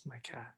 my cat.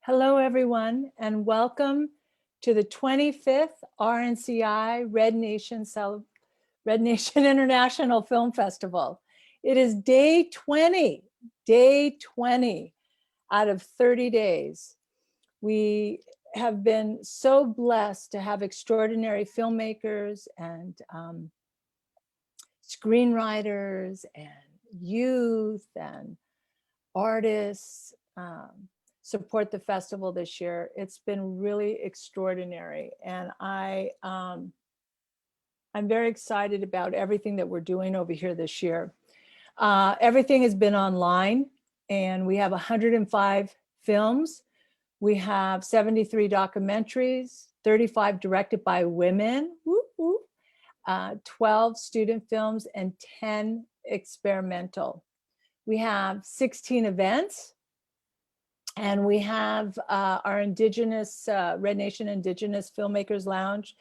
Hello, everyone, and welcome to the 25th RNCI Red Nation International Film Festival. It is day 20 out of 30 days. We have been so blessed to have extraordinary filmmakers and screenwriters and youth and artists support the festival this year. It's been really extraordinary, and I'm very excited about everything that we're doing over here this year. Everything has been online, and we have 105 films. We have 73 documentaries, 35 directed by women, 12 student films, and 10 experimental. We have 16 events. And we have our Indigenous, Red Nation Indigenous Filmmakers Lounge.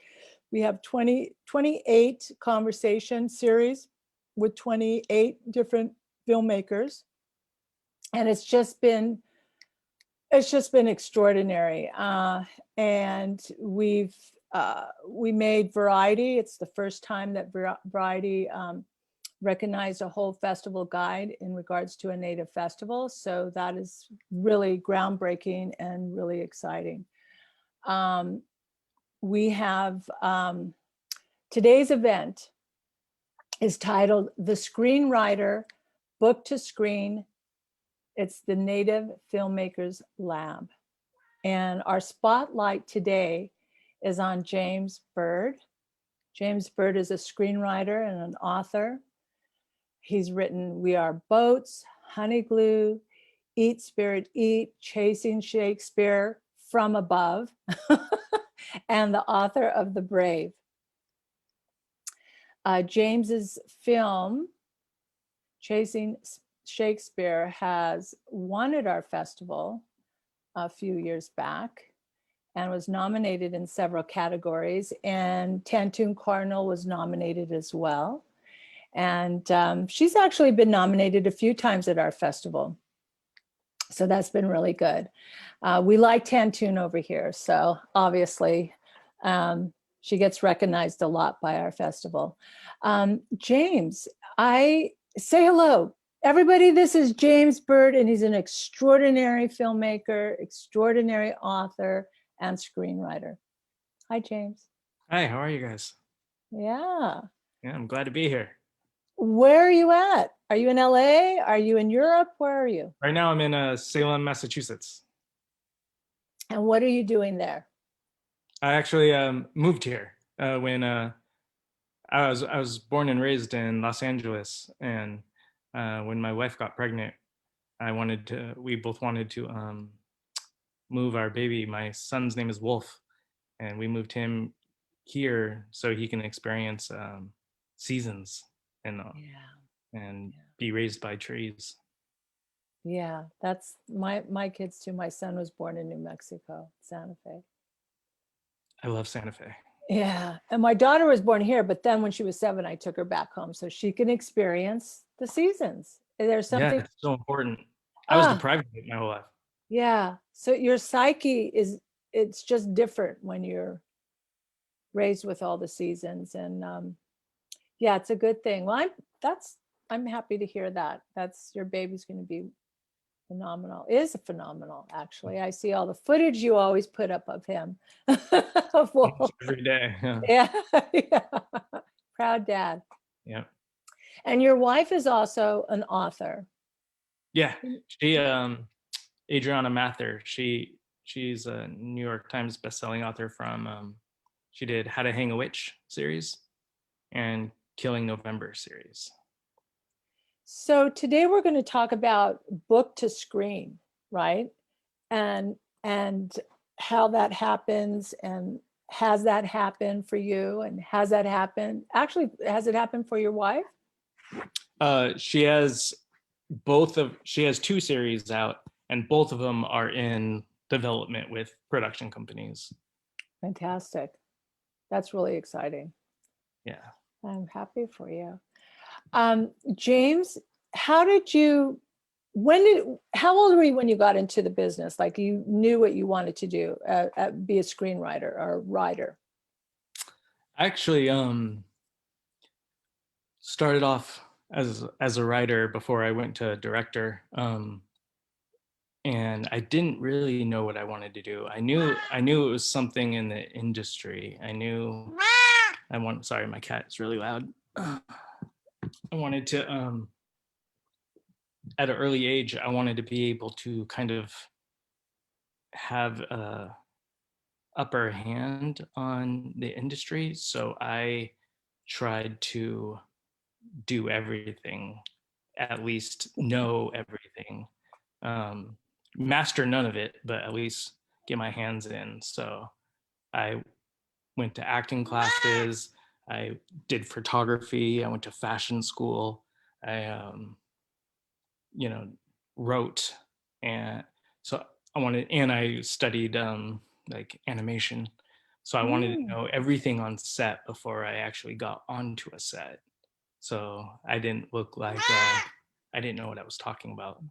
We have 28 conversation series with 28 different filmmakers. And it's just been extraordinary. And we made Variety. It's the first time that Variety recognized a whole festival guide in regards to a Native festival. So that is really groundbreaking and really exciting. We have today's event is titled The Screenwriter Book to Screen. It's the Native Filmmakers Lab. And our spotlight today is on James Bird. James Bird is a screenwriter and an author. He's written We Are Boats, Honey Glue, Eat Spirit Eat, Chasing Shakespeare, From Above, and the author of The Brave. James's film, Chasing Shakespeare, has won at our festival a few years back and was nominated in several categories, and Tantoon Cardinal was nominated as well. And she's actually been nominated a few times at our festival. So that's been really good. We like Tantoon over here. So obviously she gets recognized a lot by our festival. James, say hello. Everybody, this is James Bird, and he's an extraordinary filmmaker, extraordinary author, and screenwriter. Hi, James. Hi, how are you guys? Yeah. Yeah, I'm glad to be here. Where are you at? Are you in LA? Are you in Europe? Where are you? Right now I'm in Salem, Massachusetts. And what are you doing there? I actually moved here when I was born and raised in Los Angeles, and when my wife got pregnant, we both wanted to move our baby. My son's name is Wolf, and we moved him here so he can experience seasons and be raised by trees. Yeah, that's my kids too. My son was born in New Mexico, Santa Fe. I love Santa Fe. Yeah, and my daughter was born here, but then when she was 7, I took her back home so she can experience the seasons. There's something. Yeah, it's so important. I was deprived of it my whole life. Yeah, so your psyche it's just different when you're raised with all the seasons, and yeah, it's a good thing. Well, I'm happy to hear that. That's your baby's going to be Phenomenal. Is phenomenal, actually. I see all the footage you always put up of him. Of Wolf. Every day. Yeah. Yeah, yeah. Proud dad. Yeah. And your wife is also an author. Yeah. She Adriana Mather, she's a New York Times bestselling author from she did How to Hang a Witch series and Killing November series. So today we're going to talk about book to screen, right? And how that happens, and has that happened for you, and has that happened, actually, has it happened for your wife? She has she has two series out, and both of them are in development with production companies. Fantastic. That's really exciting. Yeah. I'm happy for you. James, how old were you when you got into the business? Like, you knew what you wanted to do, be a screenwriter or writer? Actually, started off as a writer before I went to director. And I didn't really know what I wanted to do. I knew it was something in the industry. Sorry, my cat is really loud. I wanted to at an early age, I wanted to be able to kind of have a upper hand on the industry. So I tried to do everything, at least know everything. Master none of it, but at least get my hands in. So I went to acting classes. I did photography. I went to fashion school. I, wrote, and so I studied like animation. So I wanted to know everything on set before I actually got onto a set. So I didn't look like I didn't know what I was talking about.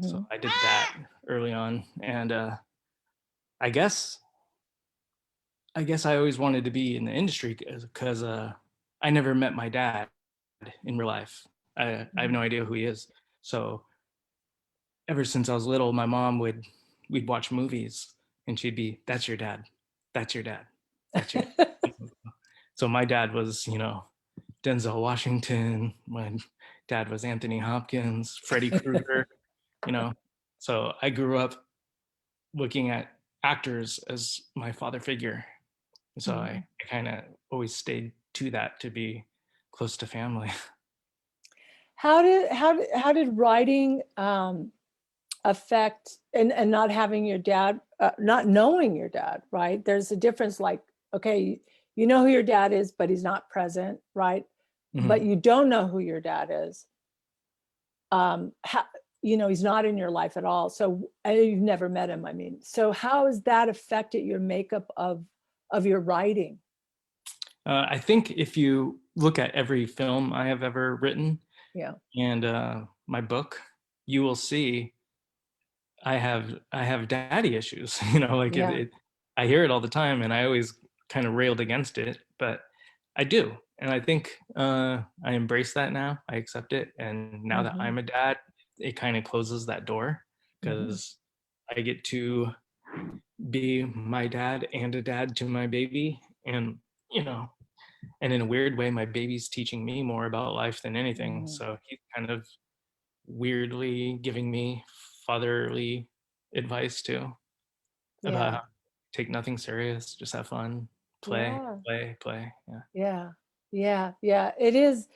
So I did that early on, and I guess I always wanted to be in the industry because I never met my dad in real life. I have no idea who he is. So ever since I was little, my mom we'd watch movies, and she'd be, "That's your dad. That's your dad. That's your dad." So my dad was, Denzel Washington. My dad was Anthony Hopkins, Freddy Krueger. So I grew up looking at actors as my father figure. So I kind of always stayed to that, to be close to family. How did writing affect, and not having your dad, not knowing your dad, right? There's a difference. Like, okay, you know who your dad is, but he's not present, right? But you don't know who your dad is. He's not in your life at all. So you've never met him. I mean, so how has that affected your makeup of your writing? I think if you look at every film I have ever written, Yeah, and my book, you will see I have daddy issues. Like yeah. I hear it all the time, and I always kind of railed against it, but I do, and I think I embrace that now. I accept it, and now that I'm a dad, it kind of closes that door, because I get to be my dad and a dad to my baby, and and in a weird way, my baby's teaching me more about life than anything. So he's kind of weirdly giving me fatherly advice too, about how to take nothing serious, just have fun, play, Yeah. play, play. Yeah. Yeah. Yeah. Yeah. It is.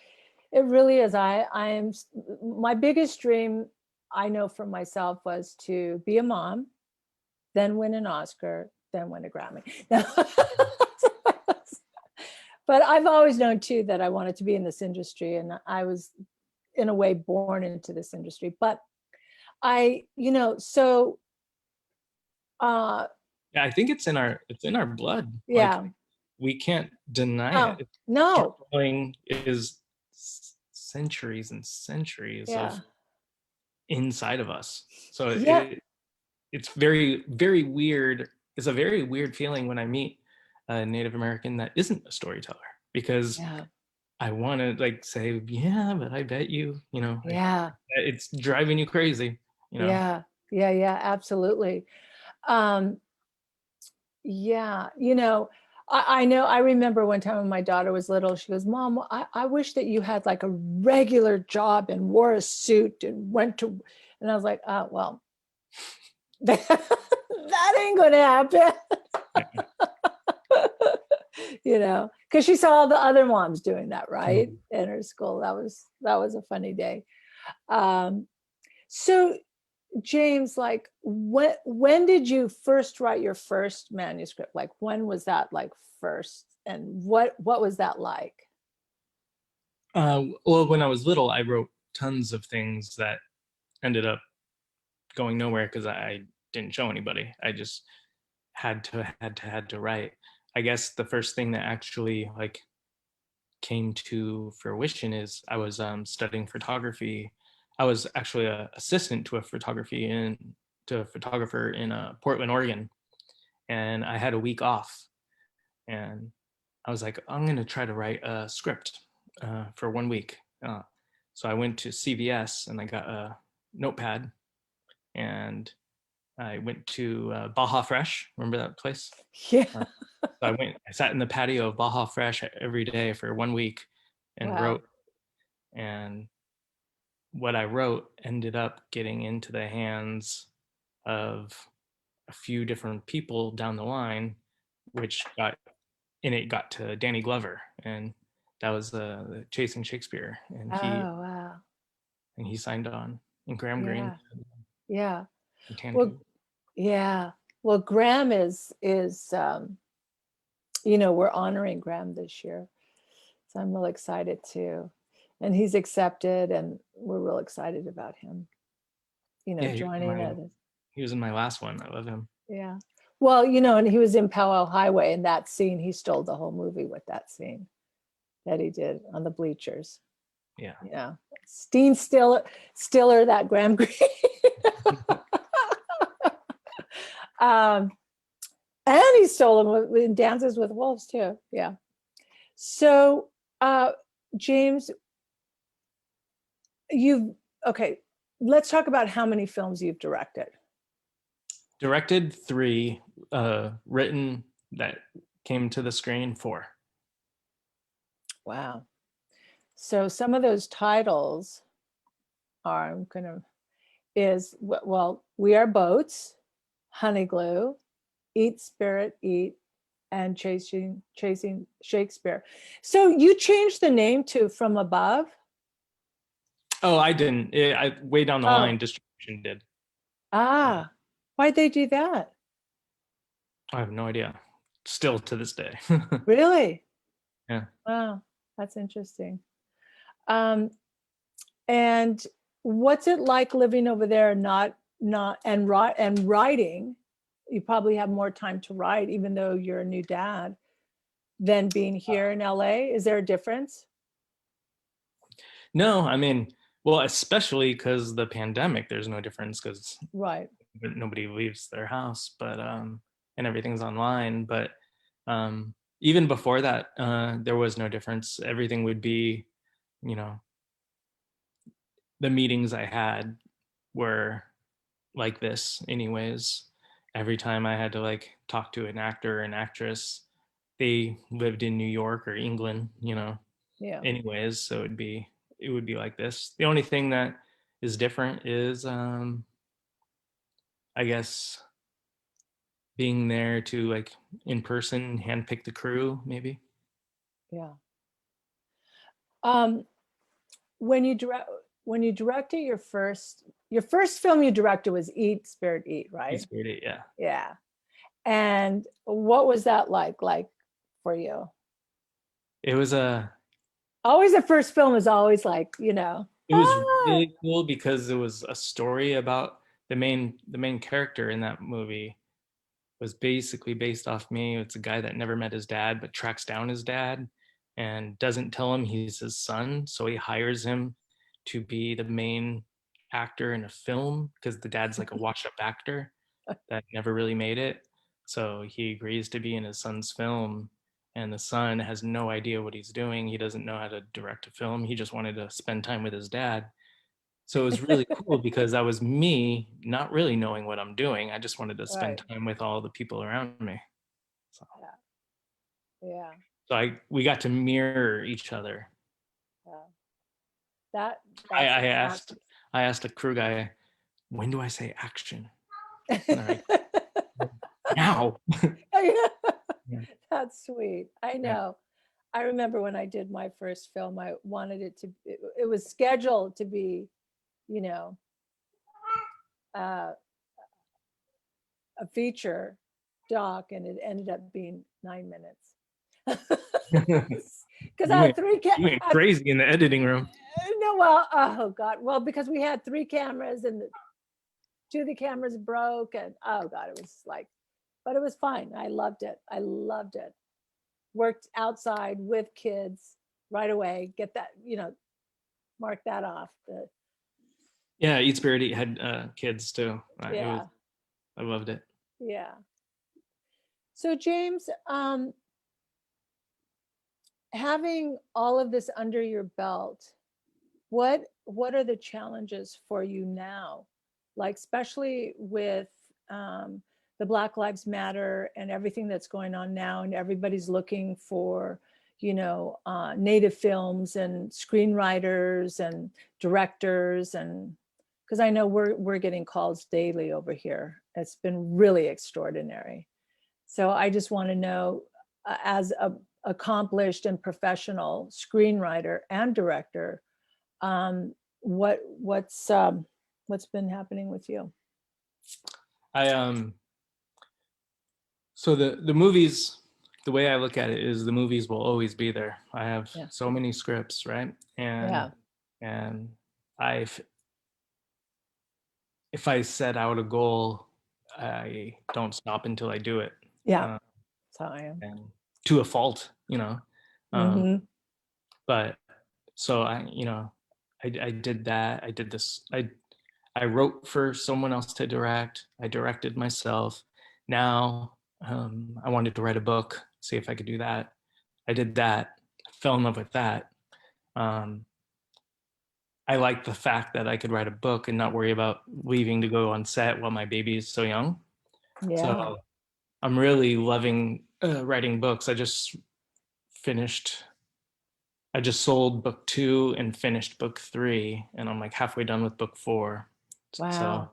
It really is. My biggest dream, I know for myself, was to be a mom, then win an Oscar, then win a Grammy. But I've always known too that I wanted to be in this industry, and I was in a way born into this industry. But so Yeah, I think it's in our blood. Like, yeah. we can't deny Oh, it. no. Storytelling is centuries and centuries Yeah. of inside of us. So Yeah. it's very, very weird. It's a very weird feeling when I meet a Native American that isn't a storyteller, because Yeah. I want to, like, say, yeah, but I bet you, Yeah. it's driving you crazy, you know. Yeah, yeah, yeah, absolutely. Um, yeah, you know, I know, I remember one time when my daughter was little, she goes, Mom, I wish that you had like a regular job and wore a suit and went to, and I was like, well, that ain't gonna happen. Yeah. You know, because she saw all the other moms doing that, right? Mhm. In her school. That was a funny day. Um, so James, like when did you first write your first manuscript? Like when was that like first? And what was that like? Well, when I was little, I wrote tons of things that ended up going nowhere because I didn't show anybody. I just had to write. I guess the first thing that actually like came to fruition is I was studying photography. I was actually an assistant to a photographer in Portland, Oregon, and I had a week off, and I was like, I'm gonna try to write a script for 1 week. So I went to CVS and I got a notepad, and I went to Baja Fresh. Remember that place? Yeah. So I sat in the patio of Baja Fresh every day for 1 week and Wow. wrote. And what I wrote ended up getting into the hands of a few different people down the line, which got and it got to Danny Glover, and that was the Chasing Shakespeare, Oh, wow. and he signed on, and Graham Greene Yeah. Yeah. and Well, Tandu. yeah. Well, Graham is you know, we're honoring Graham this year. So I'm real excited too. And he's accepted and we're real excited about him, you know, Yeah, joining it. he was in my last one. I love him. Yeah. Well, you know, and he was in Powell Highway, and that scene, he stole the whole movie with that scene that he did on the bleachers. Yeah. Yeah. Steen Stiller, that Graham Greene. um, and he stole him in Dances with Wolves too. Yeah. So, James, you've, okay, let's talk about how many films you've directed. Directed 3, written that came to the screen 4. Wow. So some of those titles are, I'm going to, is, well, We Are Boats, Honey Glue, Eat Spirit Eat, and Chasing Shakespeare. So you changed the name to From Above? Oh, I didn't. I way down the line, Oh, distribution did. ah, why'd they do that? I have no idea. Still to this day. Really? Yeah. Wow, that's interesting. Um, and what's it like living over there, not and writing? You probably have more time to write, even though you're a new dad, than being here in LA. Is there a difference? No, I mean, well, especially because the pandemic, there's no difference because Right. nobody leaves their house, but and everything's online. But even before that, there was no difference. Everything would be, you know, the meetings I had were like this, anyways. Every time I had to like talk to an actor or an actress, they lived in New York or England, Yeah. anyways. So it would be like this. The only thing that is different is I guess being there to like in person handpick the crew maybe. Yeah. Um, when you direct when you directed your first film you directed was Eat Spirit Eat, right? He's great, yeah. Yeah. And what was that like for you? It was a Always the first film is always like, you know, it was really cool because it was a story about the main character in that movie was basically based off me. It's a guy that never met his dad but tracks down his dad and doesn't tell him he's his son, so he hires him to be the main actor in a film because the dad's like a washed up actor that never really made it. So he agrees to be in his son's film, and the son has no idea what he's doing. He doesn't know how to direct a film. He just wanted to spend time with his dad. So it was really cool because that was me not really knowing what I'm doing. I just wanted to spend Right. time with all the people around me. So, Yeah. Yeah. we got to mirror each other. Yeah. That I, that's I fantastic. asked I asked a crew guy, when do I say action? And they're like, now. Yeah, That's sweet. I yeah. know. I remember when I did my first film, I wanted it was scheduled to be, you know, uh, a feature doc, and it ended up being 9 minutes. Because I You had went three you went crazy in the editing room. no, well, oh God, well, because we had three cameras and two of the cameras broke, and oh God, it was like, but it was fine. I loved it. I loved it. Worked outside with kids right away. Get that, mark that off. Yeah, Eat Spirit Eat had kids too. Yeah, I loved it. yeah. So James, having all of this under your belt, what are the challenges for you now, like especially with the Black Lives Matter and everything that's going on now, and everybody's looking for native films and screenwriters and directors, and because I know we're getting calls daily over here. It's been really extraordinary. So I just want to know, as a accomplished and professional screenwriter and director, what's been happening with you? I So the movies, the way I look at it is the movies will always be there. I have Yeah, so many scripts, right? yeah, And I've if I set out a goal, I don't stop until I do it. yeah. Uh, That's how I am. and to a fault, you know. Um, Mm-hmm. but so I did that. I did this. I wrote for someone else to direct. I directed myself. Now I wanted to write a book, see if I could do that. I did that. I fell in love with that. Um, I like the fact that I could write a book and not worry about leaving to go on set while my baby is so young. Yeah. So I'm really loving writing books. Finished. I just sold book 2 and finished book 3, and I'm like halfway done with book 4. So Wow.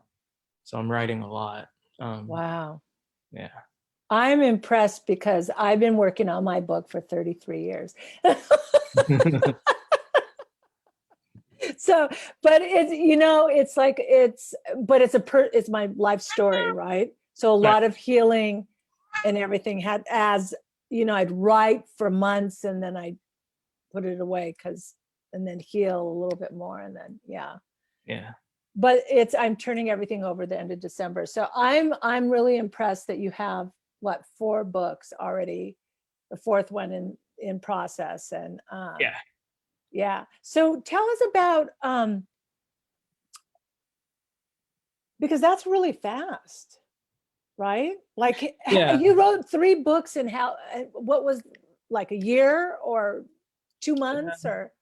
so I'm writing a lot. Um, Wow. yeah. I'm impressed because I've been working on my book for 33 years. So, but it's like but it's my life story, right? So a Right. lot of healing and everything had, as I'd write for months and then I'd put it away and then heal a little bit more, and then yeah. Yeah. But I'm turning everything over the end of December. So I'm really impressed that you have, what, 4 books already, the 4th one in process. And Yeah. yeah. So tell us about, because that's really fast, right? Like Yeah. you wrote 3 books in what was, like, a year or 2 months or?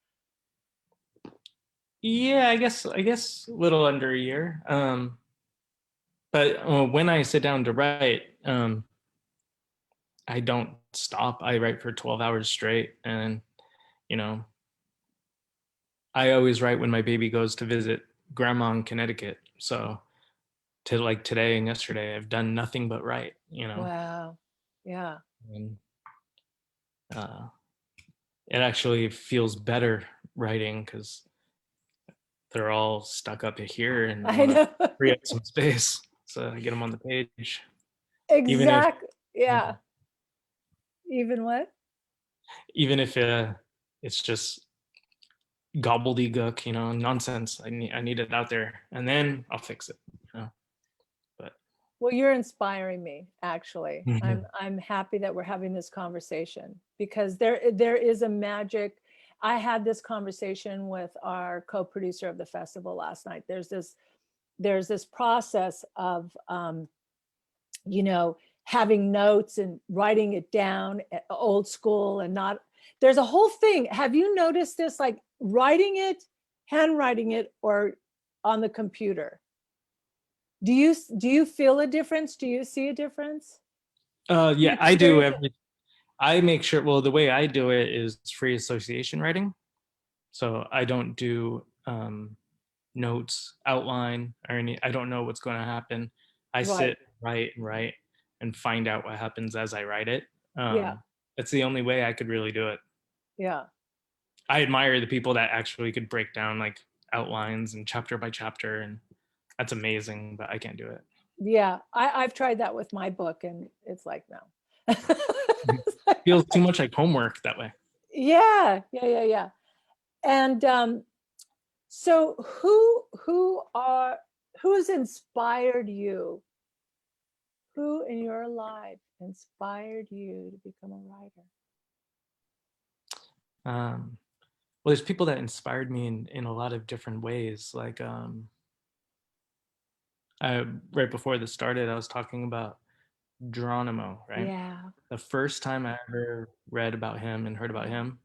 Yeah, I guess a little under a year. But when I sit down to write, I don't stop. I write for 12 hours straight, and you know, I always write when my baby goes to visit grandma in Connecticut. So to like today and yesterday, I've done nothing but write, Wow. Yeah. and uh, it actually feels better writing because they're all stuck up here, and I I want to know. free up some space so I get them on the page, even if Exactly. Yeah. Even what? even if it's just gobbledygook, nonsense. I need it out there, and then I'll fix it. But Well, you're inspiring me, actually. Mhm. I'm happy that we're having this conversation, because there is a magic. I had this conversation with our co-producer of the festival last night. There's this process of having notes and writing it down old school, and not, there's a whole thing. Have you noticed this, like writing it, handwriting it, or on the computer. Do you feel a difference? Do you see a difference? Yeah, I do. I make sure, well, the way I do it is free association writing. So I don't do notes, outline, or any, I don't know what's going to happen. I Right. sit, write, and write, and find out what happens as I write it. Yeah. That's the only way I could really do it. Yeah. I admire the people that actually could break down like outlines and chapter by chapter, and that's amazing, but I can't do it. Yeah. I've tried that with my book, and it's like, no. Feels too much like homework that way. Yeah. Yeah. Yeah. Yeah. And so who's inspired you? Who in your life inspired you to become a writer? Well, there's people that inspired me in a lot of different ways. Like right before this started, I was talking about Geronimo, right? Yeah. The first time I ever read about him and heard about him,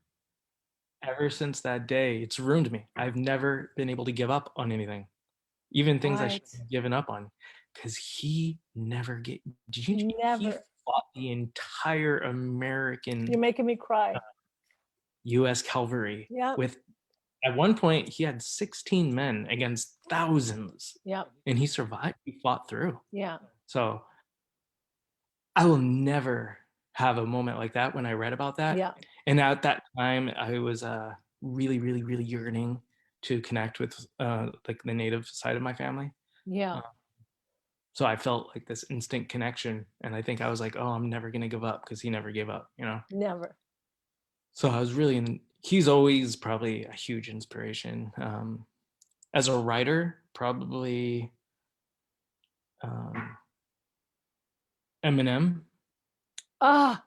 ever since that day, it's ruined me. I've never been able to give up on anything, even things I should Right. have given up on, because he never get. Did you? He Never. fought the entire You're American making me cry. U.S. cavalry Yeah. with. At one point, he had 16 men against thousands, Yeah. and he survived. He fought through. Yeah. So I will never have a moment like that when I read about that. Yeah. And at that time, I was really, really, really yearning to connect with like the native side of my family. Yeah. Uh, so I felt like this instant connection, and I think I was like, "Oh, I'm never gonna give up," because he never gave up, you know. Never. So I was really in. He's always probably a huge inspiration. As a writer, probably um, Eminem. Ah,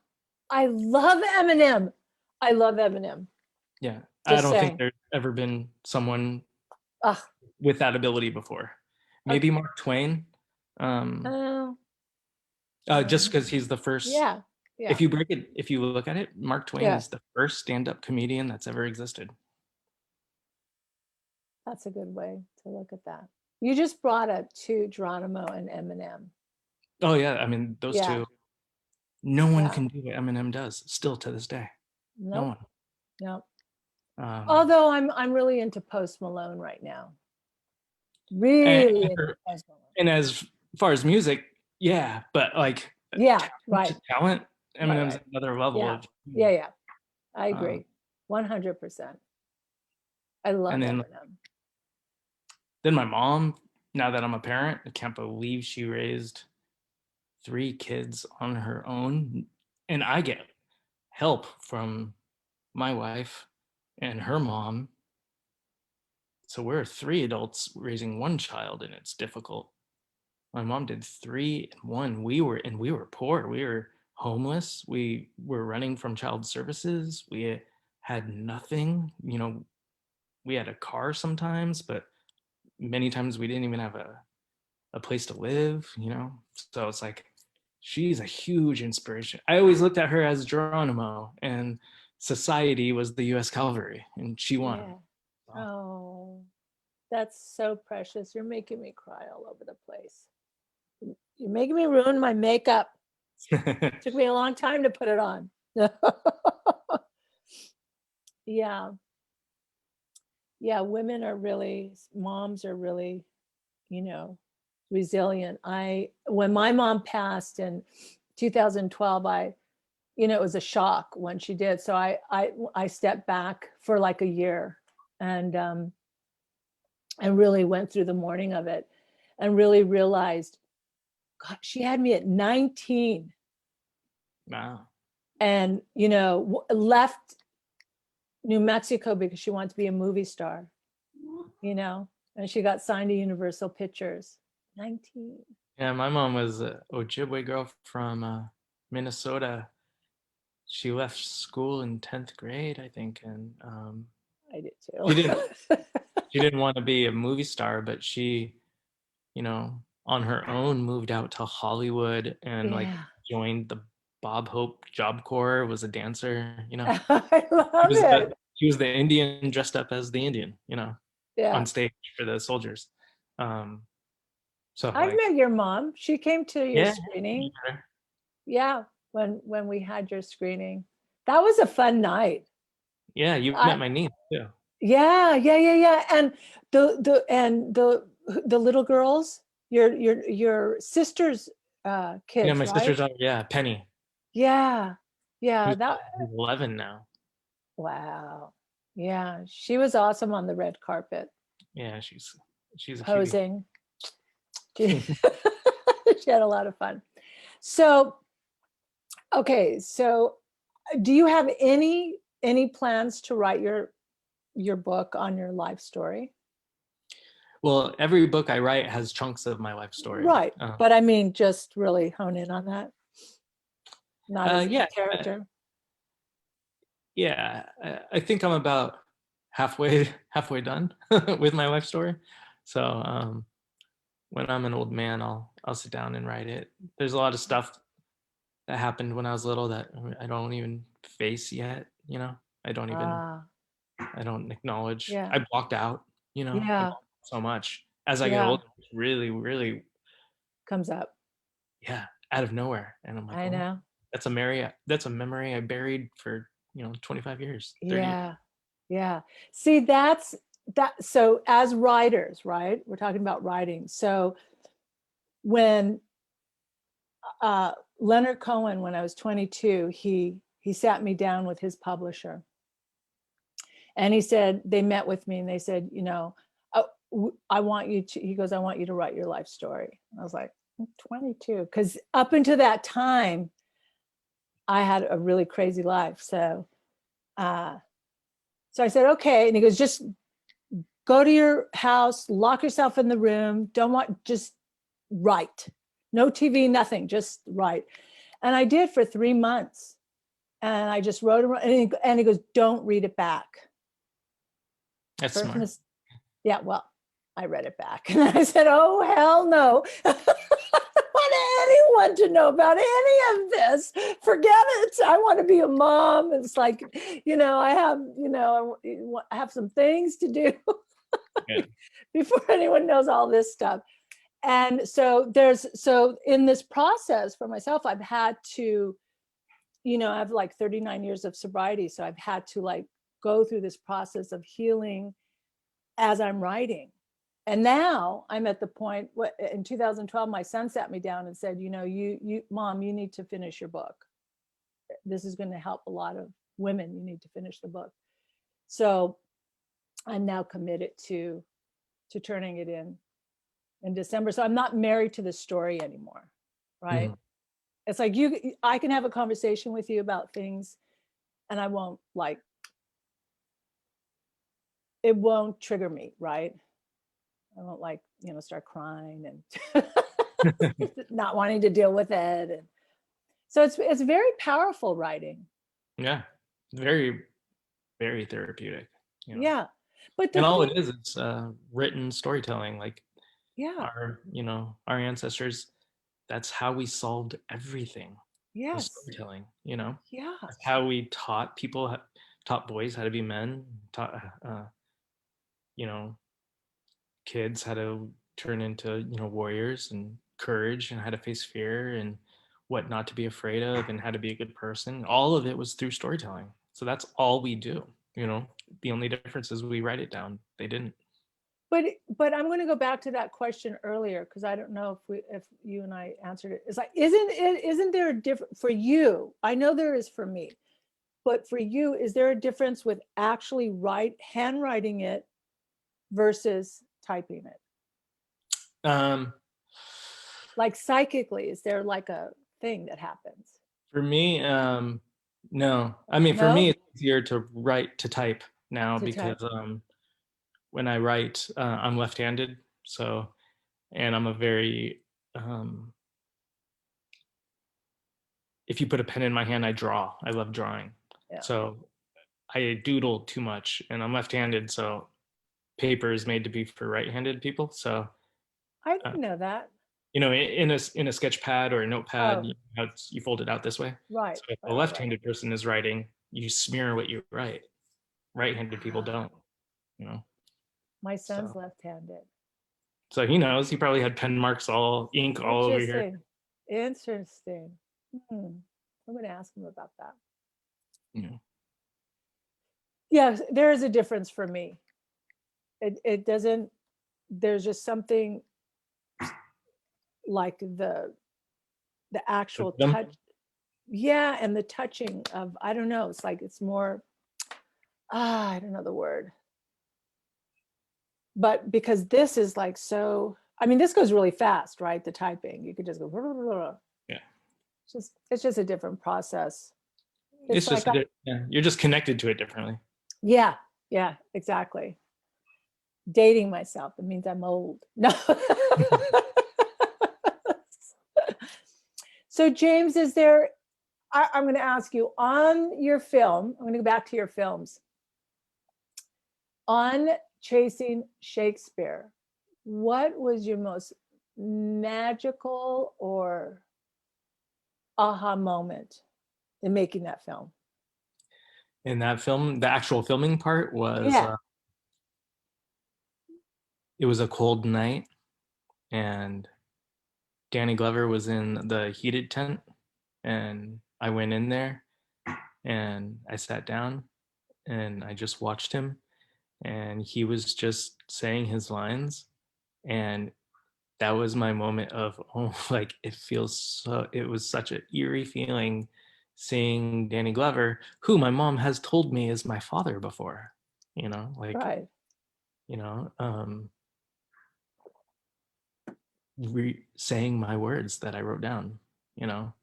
I love Eminem. I love Eminem. Yeah, I Just don't think saying. there's ever been someone Ah. with that ability before. Maybe Mark Twain, Oh. just because he's the first. Yeah. Yeah. If you look at it, Mark Twain Yeah. is the first stand-up comedian that's ever existed. That's a good way to look at that. You just brought up two, Geronimo and Eminem. Oh yeah, I mean those Yeah. two. No one Yeah. can do what Eminem does still to this day. No Nope. one. Nope. Um, Although I'm really into Post Malone right now. and, Really into Post Malone. and as far as music, yeah, but like Yeah. Right. talent, Right. Eminem's Right. another level Yeah. of. Yeah. Yeah. I Um, agree. 100%. I love and Eminem. then my mom. Now that I'm a parent, I can't believe she raised 3 kids on her own, and I get help from my wife and her mom. So we're 3 adults raising one child, and it's difficult. My mom did 3 and 1. We were poor. We were homeless. We were running from child services. We had nothing. You know, we had a car sometimes, but many times we didn't even have a place to live, you know? So it's like, she's a huge inspiration. I always looked at her as Geronimo, and society was the US Cavalry, and she won. Yeah. Oh, that's so precious. You're making me cry all over the place. You're making me ruin my makeup. Took me a long time to put it on. Yeah. Yeah, women are really, moms are really, you know, resilient. When my mom passed in 2012, it was a shock when she did. So I stepped back for like a year and really went through the mourning of it and really realized, God, she had me at 19 Wow. and, left New Mexico because she wanted to be a movie star, and she got signed to Universal Pictures. 19. Yeah, my mom was an Ojibwe girl from Minnesota. She left school in 10th grade, I think, and I did she too. didn't she didn't want to be a movie star, but she, on her own moved out to Hollywood and like Yeah. joined the Bob Hope Job Corps, was a dancer. I She love was it. the she was the Indian dressed up as the Indian, on Yeah. stage for the soldiers. So I've like, met your mom. She came to your yeah, screening. yeah, Yeah, when we had your screening. That was a fun night. yeah, you I met my niece too. Yeah, yeah, yeah, yeah. And the little girls, your sister's Yeah, kids, my right? sister's daughter, yeah, Penny, Yeah. Yeah, who's that 11 now. wow. Yeah, she was awesome on the red carpet Yeah, she's a cutie. posing. She, she had a lot of fun. So, okay, so do you have any plans to write your book on your life story? Well, every book I write has chunks of my life story. Right. But I mean, just really hone in on that, not as a Yeah, character. yeah. I think I'm about halfway done with my life story. So when I'm an old man, I'll sit down and write it. There's a lot of stuff that happened when I was little that I don't even face yet. You know, I don't even Ah, I don't acknowledge. yeah, I blocked out. You know, I yeah, blocked out so much. As I get yeah. older, it's really, really, Comes up. yeah, out of nowhere, and I'm like, I oh, know. that's a memory I buried for 25 years, 30 years. Yeah, yeah. See, that's that. So as writers, right? We're talking about writing. So when Leonard Cohen, when I was 22, he sat me down with his publisher, and he said they met with me, and they said, I want you to. He goes, I want you to write your life story. I was like, I'm 22, because up until that time, I had a really crazy life. Uh, so I said, okay, and he goes, just go to your house, lock yourself in the room, just write. No TV, nothing, just write. And I did for 3 months. And I just wrote it. And he goes, don't read it back. That's First, smart. yeah, well, I read it back. And I said, oh, hell no. I don't want anyone to know about any of this. Forget it. I want to be a mom. It's like, I have some things to do Yeah. before anyone knows all this stuff. And so in this process for myself, I've had to, I have like 39 years of sobriety. So I've had to like go through this process of healing as I'm writing. And now I'm at the point, in 2012, my son sat me down and said, mom, you need to finish your book. This is going to help a lot of women. You need to finish the book. So I'm now committed to turning it in December. So I'm not married to the story anymore, right? Mhm. It's like I can have a conversation with you about things, and it won't trigger me, right? I won't start crying and not wanting to deal with it. And so it's very powerful writing. Yeah, very, very therapeutic. Yeah. But the And all thing, it is written storytelling. Like yeah, our ancestors, that's how we solved everything, was yes, storytelling. yeah, That's how we taught taught boys how to be men, taught you know kids how to turn into warriors, and courage, and how to face fear, and what not to be afraid of, and how to be a good person. All of it was through storytelling. So that's all we do. The only difference is we write it down. They didn't. but I'm going to go back to that question earlier, because I don't know if you and I answered it. It's like, isn't there a difference for you? I know there is for me, but for you, is there a difference with actually handwriting it versus typing it? um Like psychically, is there like a thing that happens? for me, no. I mean, for me No, it's easier to type now, to type. because when I write, I'm left-handed. So, and I'm a very, if you put a pen in my hand, I draw. I love drawing. Yeah, So I doodle too much, and I'm left-handed. So paper is made to be for right-handed people. So, I uh, didn't know that. in a sketch pad or a notepad, Oh, you fold it out this way. right, So if a right, right, right. left-handed person is writing, you smear what you write. Right-handed people Ah, don't. You know. my son's So left-handed. So he knows. He probably had pen marks, all ink all over here. Interesting. Interesting. I'm going to ask him about that. Yeah. Yes, there is a difference for me. It doesn't, there's just something like the actual touch. Yeah, and the touching of, I don't know, it's like it's more, I don't know the word. But because this is like so, I mean, this goes really fast, right? The typing, you could just go, blah, blah, blah. Yeah. It's just a different process. It's like just, yeah, you're just connected to it differently. Yeah, yeah, exactly. Dating myself, it means I'm old. No. So James, is there, I'm going to ask you on your film, I'm going to go back to your films. On Chasing Shakespeare, what was your most magical or aha moment in making that film? In that film, the actual filming part was, Yeah. It was a cold night, and Danny Glover was in the heated tent, and I went in there and I sat down and I just watched him, and he was just saying his lines, and that was my moment of, oh, like it feels so, it was such an eerie feeling seeing Danny Glover, who my mom has told me is my father before, like, Right. you know, saying my words that I wrote down, you know,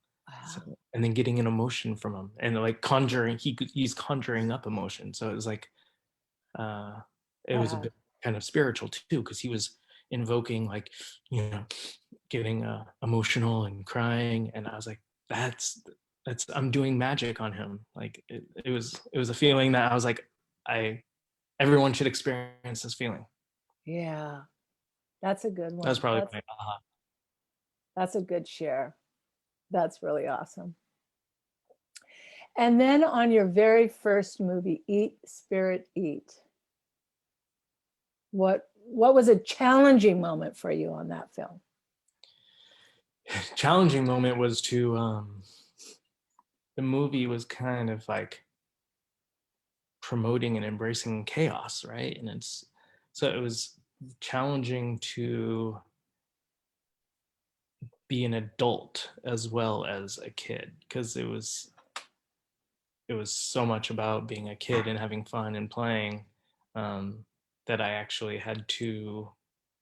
so, Wow. and then getting an emotion from him and like conjuring, he's conjuring up emotion. So it was like, uh, it was a Wow. bit kind of spiritual too, because he was invoking, like, getting emotional and crying, and I was like, that's I'm doing magic on him. Like it was a feeling that I was like, I everyone should experience this feeling. Yeah, that's a good That was one. probably my That's a good share. That's really awesome. And then on your very first movie, Eat, Spirit, Eat, what was a challenging moment for you on that film? challenging moment was to the movie was kind of like promoting and embracing chaos, right? And so it was challenging to be an adult as well as a kid, because it was so much about being a kid and having fun and playing, that I actually had to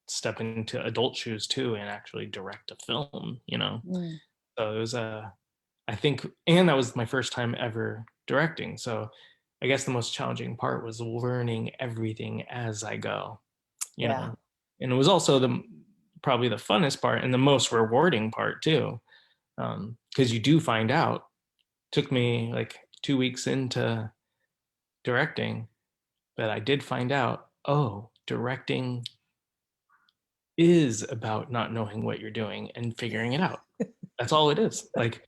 step into adult shoes too and actually direct a film. Mm, So it was I think, and that was my first time ever directing. So I guess the most challenging part was learning everything as I go, you yeah. know. And it was also probably the funnest part and the most rewarding part too, because you do find out. Took me like 2 weeks into directing, but I did find out, oh, directing is about not knowing what you're doing and figuring it out. That's all it is. Like,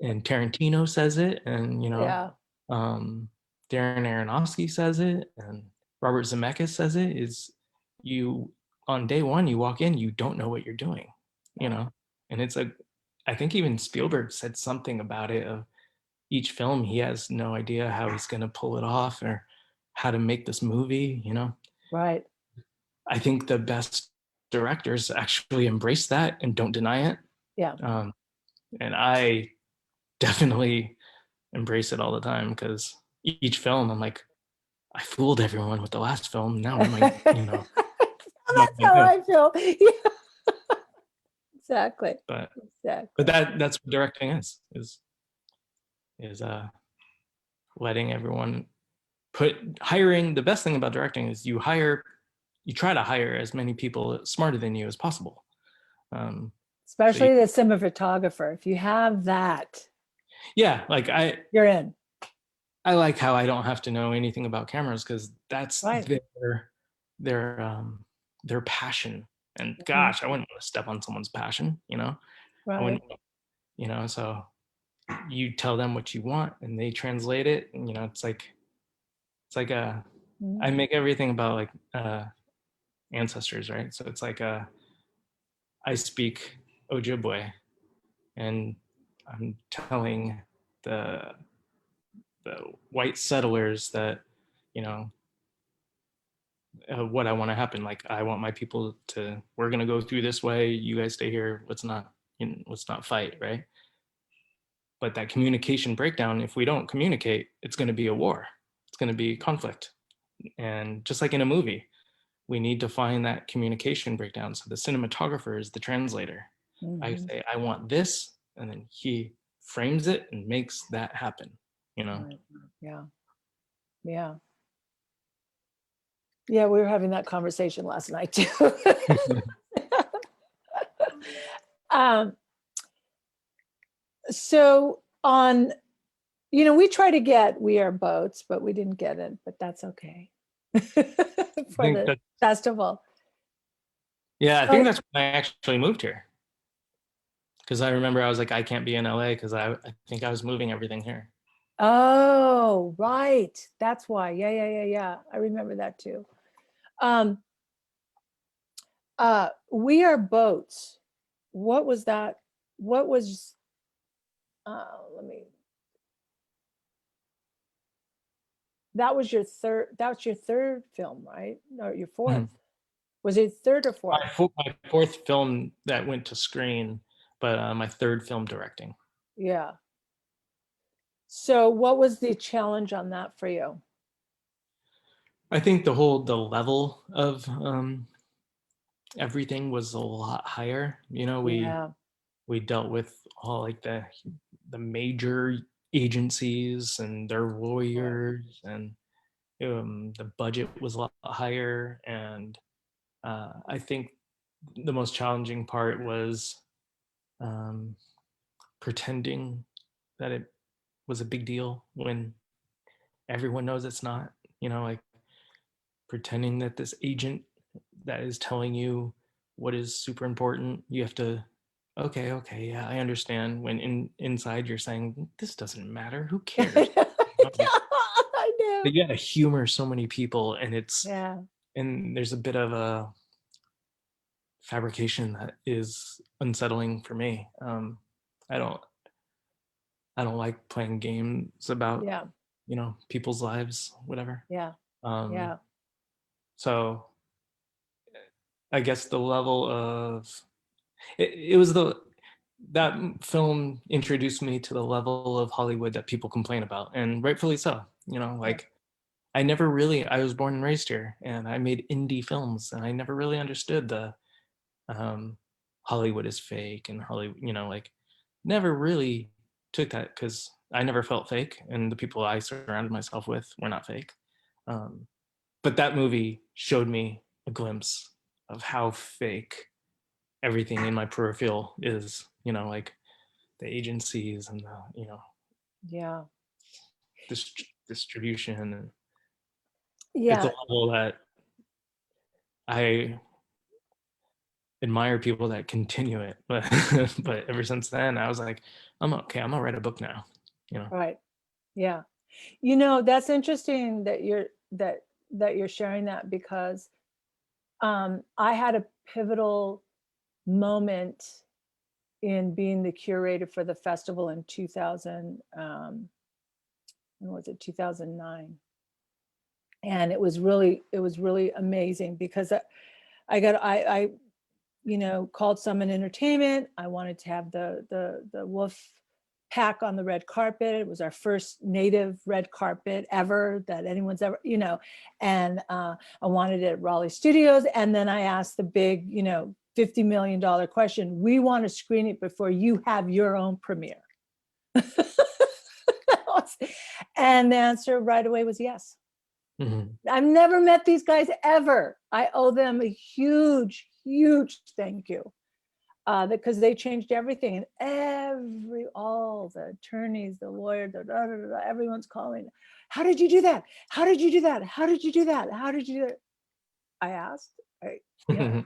and Tarantino says it, and Yeah. um, Darren Aronofsky says it, and Robert Zemeckis says it. Is you on day one, you walk in, you don't know what you're doing, and it's a. I think even Spielberg said something about it. Of each film, he has no idea how he's going to pull it off or how to make this movie. Right. I think the best directors actually embrace that and don't deny it. Yeah. And I definitely embrace it all the time, because each film, I'm like, I fooled everyone with the last film. Now what am I, what That's am I how gonna I feel. Yeah, exactly. do? But Exactly. that's what directing is letting everyone hiring. The best thing about directing is you try to hire as many people smarter than you as possible. So Especially the cinematographer. If you have that, yeah, like you're in. I like how I don't have to know anything about cameras, because that's Right. their their passion. And Mhm. gosh, I wouldn't want to step on someone's passion. I Right. wouldn't, so you tell them what you want and they translate it, and it's like I Mhm. make everything about like ancestors, right? So it's like I speak Ojibwe, and I'm telling the the white settlers that, you know, what I want to happen. Like I want my people to, we're gonna go through this way. You guys stay here. Let's not fight, right? But that communication breakdown, if we don't communicate, it's going to be a war. It's going to be conflict. And just like in a movie, we need to find that communication breakdown. So the cinematographer is the translator. I Mhm. say, I want this, and then he frames it and makes that happen, you know? Right. Yeah. Yeah. Yeah. We were having that conversation last night too. um, so on, you know, we try to get We Are Boats, but we didn't get it, but that's okay. I For think the that, festival. yeah, I think But that's when I actually moved here. Because I remember I was like, I can't be in LA because I think I was moving everything here. oh, right. That's why. Yeah. I remember that too. Um, We Are Boats. What was that? What was let me that's your third film, right? No, your fourth. Mhm. Was it third or fourth? My fourth film that went to screen, but my third film directing. Yeah. So what was the challenge on that for you? I think the level of everything was a lot higher. You know, Yeah. we dealt with all like the major agencies and their Right. lawyers, and the budget was a lot higher. And I think the most challenging part was um, pretending that it was a big deal when everyone knows it's not. You know, like pretending that this agent that is telling you what is super important, you have to, okay, yeah, I understand. When inside you're saying, this doesn't matter, who cares? You know, like, I know. but you gotta humor so many people, and Yeah. there's a bit of a fabrication that is unsettling for me. I don't I don't like playing games about, Yeah. you know, people's lives, whatever. Yeah. Um, Yeah. so I guess the level of it was that film introduced me to the level of Hollywood that people complain about, and rightfully so. You know, Yeah. like I was born and raised here, and I made indie films, and I never really understood the um, Hollywood is fake and Hollywood, you know, like never really took that because I never felt fake, and the people I surrounded myself with were not fake. Um, but that movie showed me a glimpse of how fake everything in my peripheral is, you know, like the agencies and the, you know, Yeah. distribution. And it's a Yeah. level that I admire people that continue it. But but ever since then, I was like, I'm okay. I'm gonna write a book now. You know. Right. Yeah. You know, that's interesting that you're sharing that because I had a pivotal moment in being the curator for the festival in 2000. When was it? 2009. And it was really amazing because I you know, called Summon Entertainment. I wanted to have the wolf pack on the red carpet. It was our first native red carpet ever that anyone's ever, you know, and I wanted it at Raleigh Studios. And then I asked the big, you know, $50 million question. We want to screen it before you have your own premiere. And the answer right away was yes. Mhm. I've never met these guys ever. I owe them a huge thank you because they changed everything. And all the attorneys, the lawyers, everyone's calling. How did you do that? How did you do that? How did you do that? How did you do it? I asked. You know,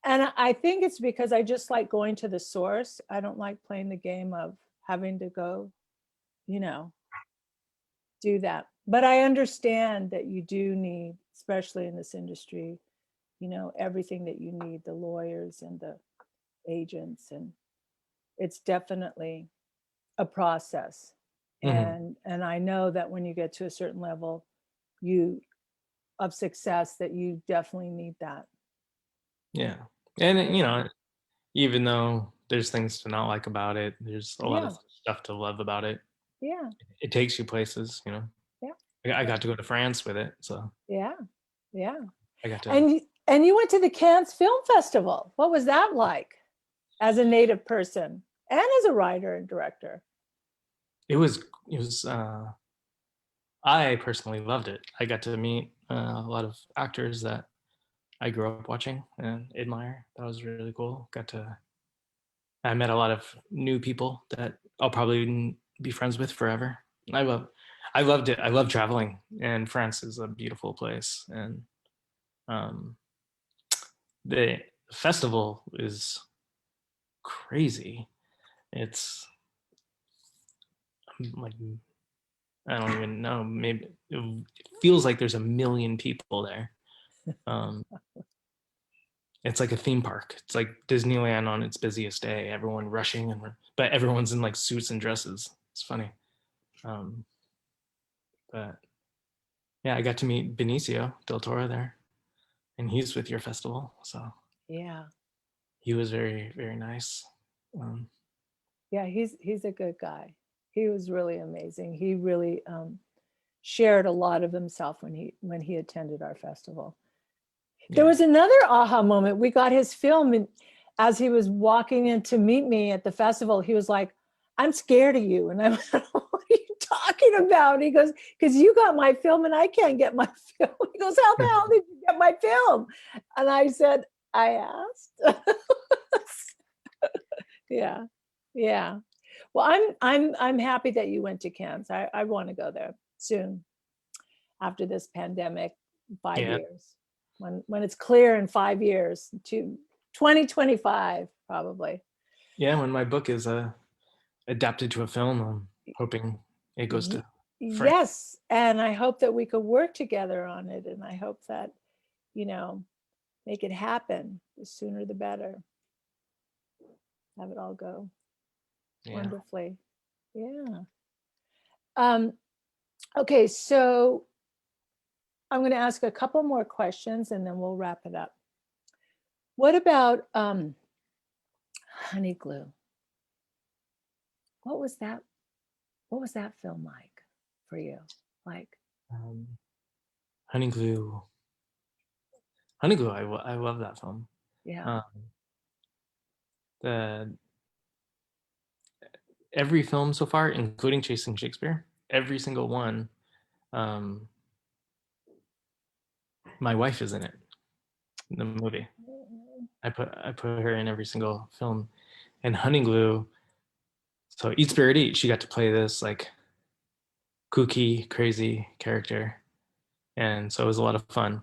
and I think it's because I just like going to the source. I don't like playing the game of having to go, you know, do that. But I understand that you do need, especially in this industry, you know, everything that you need, the lawyers and the agents, and it's definitely a process. Mhm. And I know that when you get to a certain level you of success, that you definitely need that. Yeah. And you Yeah. know, even though there's things to not like about it, there's a lot of Yeah. stuff to love about it. Yeah. It takes you places, you know. Yeah. I got to go to France with it, so Yeah. Yeah. I got to. And you went to the Cannes Film Festival. What was that like as a Native person and as a writer and director? It was. I personally loved it. I got to meet a lot of actors that I grew up watching and admire. That was really cool. I met a lot of new people that I'll probably be friends with forever. I love, I loved it. I love traveling, and France is a beautiful place. And um, the festival is crazy. It's like I don't even know. Maybe it feels like there's a million people there. Um, it's like a theme park. It's like Disneyland on its busiest day. Everyone rushing but everyone's in like suits and dresses. It's funny. Um, but yeah, I got to meet Benicio del Toro there, and he's with your festival, so Yeah. he was very very nice. Um, Yeah, he's a good guy. He was really amazing. He really shared a lot of himself when he attended our festival. There yeah, was another aha moment. We got his film, and as he was walking in to meet me at the festival, he was like, "I'm scared of you," and I'm like, "What are you talking about?" He goes, "Because you got my film and I can't get my film." He goes, "How the hell did you get my film?" And I said, "I asked." Yeah, yeah. Well, I'm happy that you went to Cannes. I want to go there soon after this pandemic, five yeah, years. When it's clear in 5 years, to 2025, probably. yeah. When my book is adapted to a film, I'm hoping it goes to France. Yes, and I hope that we could work together on it, and I hope that, you know, make it happen. The sooner the better. Have it all go Yeah, wonderfully. Yeah. Um, okay, so I'm going to ask a couple more questions and then we'll wrap it up. What about Honey Glue? What was that? What was that film like for you? Like, um, Honey Glue. Honey Glue. I love that film. yeah, Um, the every film so far, including Chasing Shakespeare, every single one. Um, my wife is in it. In the movie. I put her in every single film. And Honey Glue, so Eat Spirit Eat, she got to play this like kooky, crazy character. And so it was a lot of fun.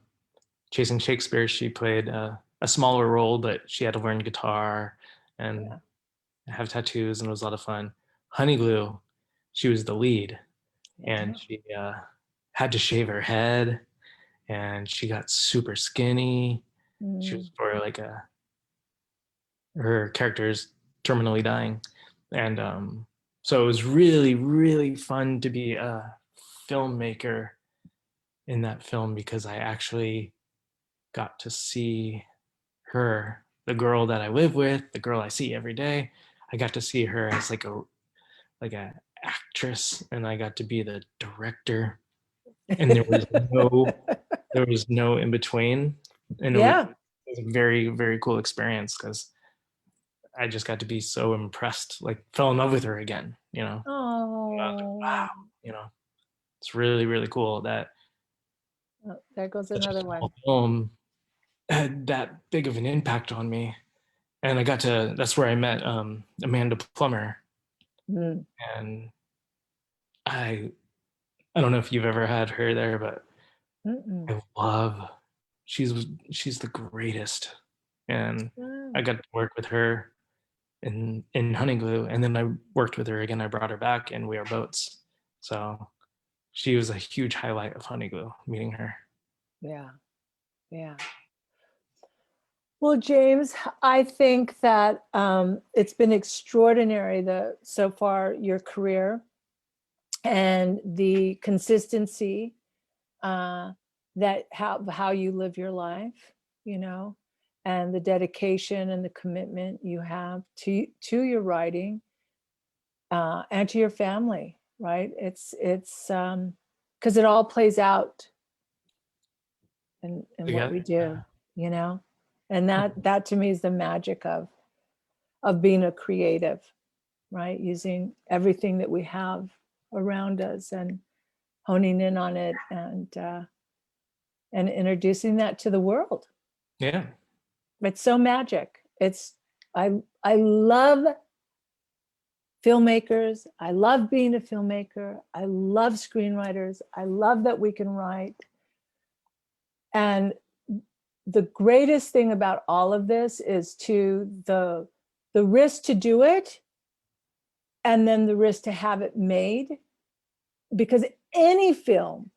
Chasing Shakespeare, she played a smaller role, but she had to learn guitar and yeah, have tattoos, and it was a lot of fun. Honey Glue, she was the lead, yeah. and she had to shave her head, and she got super skinny. She Mm, was for like her character's terminally dying, and so it was really really fun to be a filmmaker in that film because I actually got to see her, the girl that I live with, the girl I see every day. I got to see her as like a actress, and I got to be the director, and there was no in between, and yeah. it was a very very cool experience because I just got to be so impressed, like fell in love with her again, you know. I was like, wow, Oh, you know, it's really really cool that oh, there goes such a another small one. film had that big of an impact on me. And I got to that's where I met Amanda Plummer, Mm, and I I don't know if you've ever had her there, but mm-mm. I love she's the greatest, and I Wow. got to work with her in Honey Glue, and then I worked with her again. I brought her back, and we are boats. So she was a huge highlight of Honey Glue. Meeting her. Yeah, yeah. Well, James, I think that it's been extraordinary so far your career and the consistency that how you live your life, you know, and the dedication and the commitment you have to your writing and to your family, right? It's because it all plays out in what we Together. do, you know, and that to me is the magic of being a creative, right? Using everything that we have around us and honing in on it and introducing that to the world. Yeah. It's so magic. I love filmmakers. I love being a filmmaker. I love screenwriters. I love that we can write. And the greatest thing about all of this is the risk to do it and then the risk to have it made, because any film,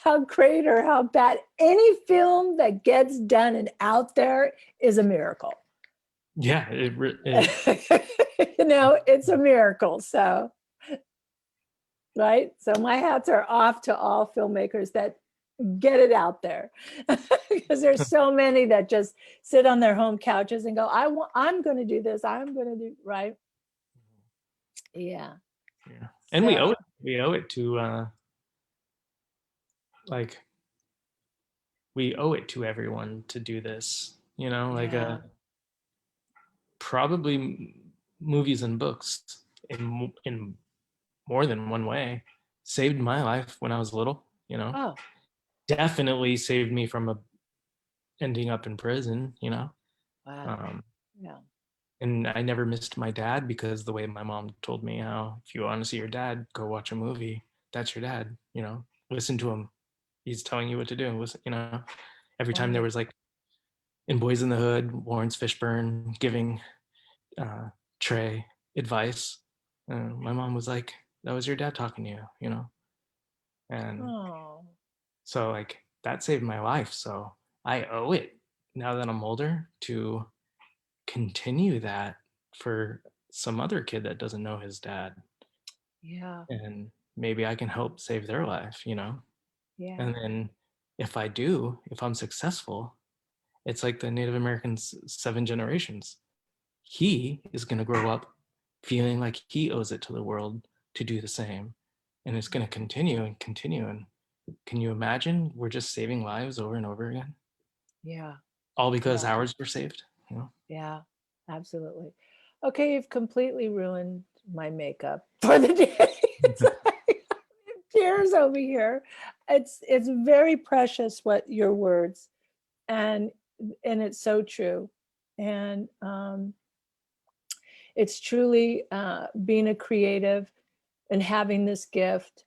how great or how bad, any film that gets done and out there is a miracle. Yeah. You know, it's a miracle. So, right. So my hats are off to all filmmakers that get it out there, because there's so many that just sit on their home couches and go, I'm going to do this. I'm going to do right. Yeah. Yeah. And So, we owe it to like we owe it to everyone to do this, you know, like yeah. probably movies and books in more than one way saved my life when I was little, you know. Oh, Definitely saved me from ending up in prison, you know. wow. Um, Yeah. and I never missed my dad because the way my mom told me how if you want to see your dad, go watch a movie. That's your dad, you know. Listen to him. He's telling you what to do. Listen, you know. Every time there Right. was like in Boys in the Hood, Lawrence Fishburne giving Trey advice. My mom was like, "That was your dad talking to you," you know. And Oh, so like that saved my life. So I owe it now that I'm older to continue that for some other kid that doesn't know his dad, yeah. and maybe I can help save their life, you know. Yeah. And then if I'm successful, it's like the Native Americans 7 generations. He is going to grow up feeling like he owes it to the world to do the same, and it's going to continue and continue. And can you imagine we're just saving lives over and over again, Yeah. all because Yeah. ours were saved, you know. Yeah. Absolutely. Okay, you've completely ruined my makeup for the day. It's like tears over here. It's very precious what your words, and it's so true. And it's truly being a creative and having this gift.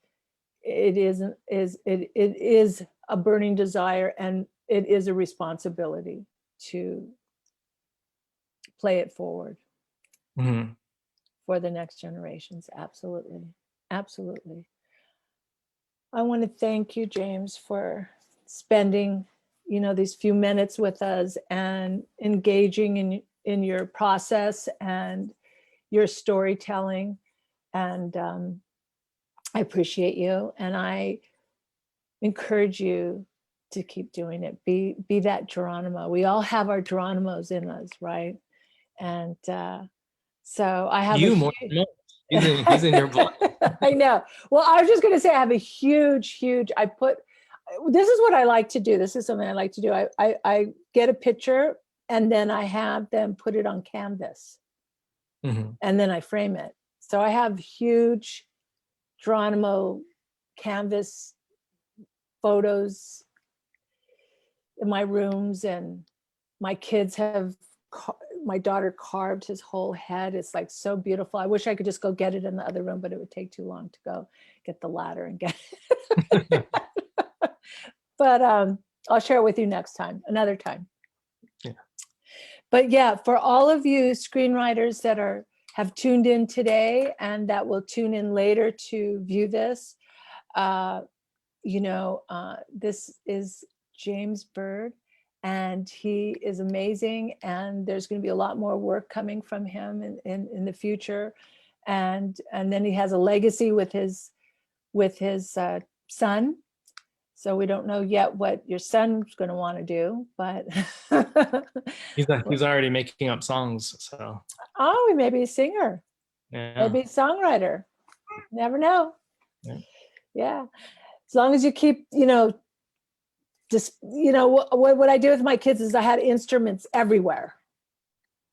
It isn't it is a burning desire, and it is a responsibility to play it forward Mm-hmm. for the next generations. Absolutely. Absolutely. I want to thank you, James, for spending, these few minutes with us and engaging in your process and your storytelling. And I appreciate you, and I encourage you to keep doing it. Be that Geronimo. We all have our Geronimos in us, right? And so I have a You more huge, than most. He's in your blood. I know. Well, I was just going to say I have a huge, this is what I like to do. This is something I like to do. I get a picture and then I have them put it on canvas Mm-hmm. and then I frame it. So I have huge Geronimo canvas photos in my rooms, and my kids have my daughter carved his whole head. It's like so beautiful. I wish I could just go get it in the other room, but it would take too long to go get the ladder and get it. But I'll share it with you next time, another time. Yeah. But yeah, for all of you screenwriters that have tuned in today and that will tune in later to view this, this is James Bird, and he is amazing. And there's going to be a lot more work coming from him in the future. And then he has a legacy with his son. So we don't know yet what your son's going to want to do, but He's already making up songs, so oh, maybe a singer, yeah. maybe a songwriter. Never know. Yeah. Yeah. As long as you keep, just, what I do with my kids is I had instruments everywhere.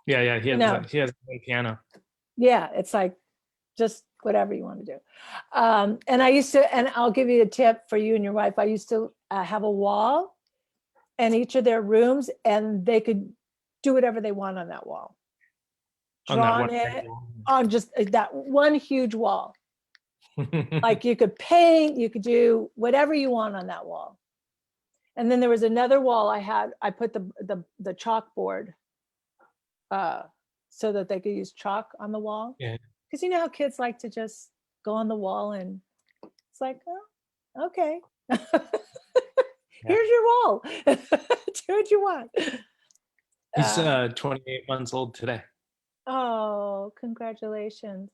Yeah. He has a piano. Yeah. It's like, just whatever you want to do. And I'll give you a tip for you and your wife. I used to have a wall in each of their rooms, and they could do whatever they want on that wall. On that Draw one it on just that one huge wall. Like you could paint, you could do whatever you want on that wall. And then there was another wall I put the chalkboard so that they could use chalk on the wall. Yeah. Because you know how kids like to just go on the wall, and it's like, oh, okay. Here's your wall. Do what you want. He's 28 months old today. Oh, congratulations.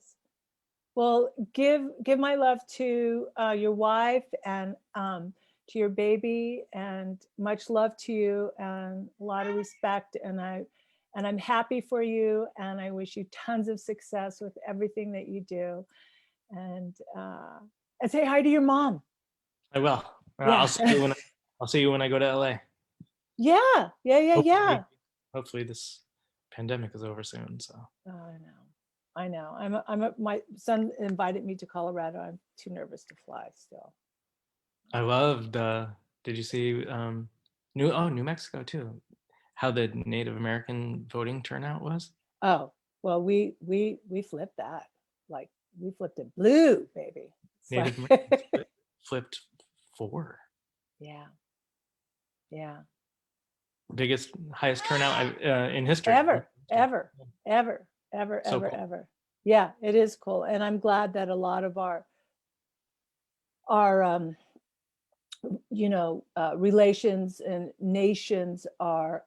Well, give my love to your wife and to your baby, and much love to you, and a lot of respect. And I'm happy for you, and I wish you tons of success with everything that you do. And say hi to your mom. I will. Yeah. I'll see you when I go to LA. Yeah. Hopefully this pandemic is over soon. So. Oh, I know. My son invited me to Colorado. I'm too nervous to fly still. I loved. Did you see New Mexico too? How the Native American voting turnout was? Oh, well, we flipped that. Like we flipped it blue, baby. Native Americans flipped 4. Yeah. Highest turnout in history. Ever. So cool. Ever. Yeah, it is cool. And I'm glad that a lot of our relations and nations are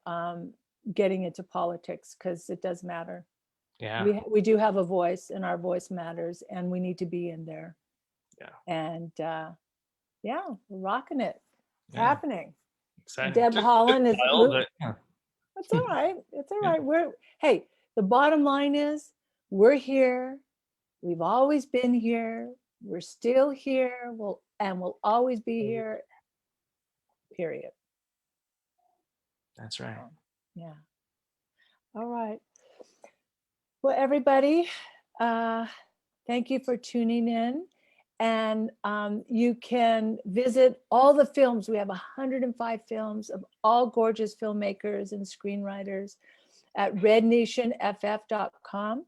getting into politics, because it does matter. Yeah. We do have a voice, and our voice matters, and we need to be in there. Yeah. And we're rocking it. It's Yeah. happening. Exciting. Deb Holland is. Yeah. It's all right. It's all right. Hey, the bottom line is we're here. We've always been here. We're still here. We'll always be here. Period. That's right. Yeah. All right. Well, everybody, thank you for tuning in. And you can visit all the films. We have 105 films of all gorgeous filmmakers and screenwriters at rednationff.com.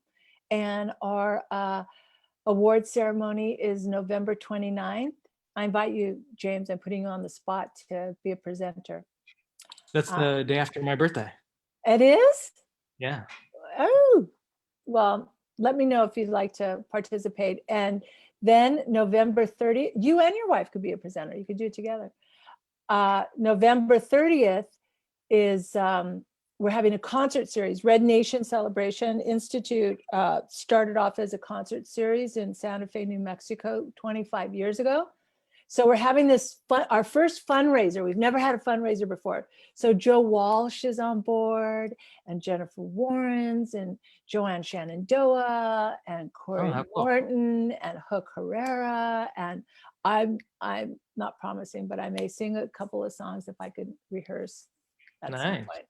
And our award ceremony is November 29th. I invite you, James, I'm putting you on the spot to be a presenter. That's the day after my birthday. It is? Yeah. Oh, well, let me know if you'd like to participate. And then November 30th, you and your wife could be a presenter. You could do it together. November 30th is, we're having a concert series. Red Nation Celebration Institute started off as a concert series in Santa Fe, New Mexico, 25 years ago. So we're having our first fundraiser. We've never had a fundraiser before. So Joe Walsh is on board, and Jennifer Warrens, and Joanne Shenandoah, and Corey Morton, and Hook Herrera. And I'm not promising, but I may sing a couple of songs if I could rehearse at some point.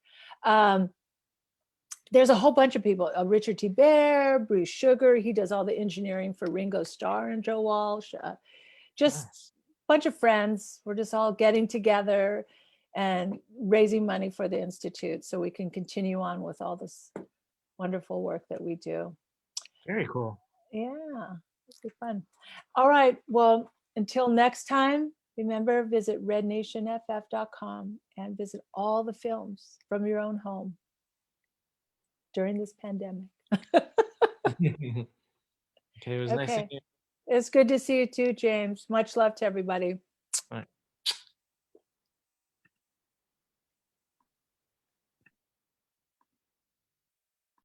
There's a whole bunch of people. Richard T. Bear, Bruce Sugar. He does all the engineering for Ringo Starr and Joe Walsh. Just bunch of friends. We're just all getting together and raising money for the Institute so we can continue on with all this wonderful work that we do. Very cool. Yeah, it'll be fun. All right. Well, until next time, remember, visit rednationff.com and visit all the films from your own home during this pandemic. Okay, it was nice seeing you. It's good to see you too, James. Much love to everybody.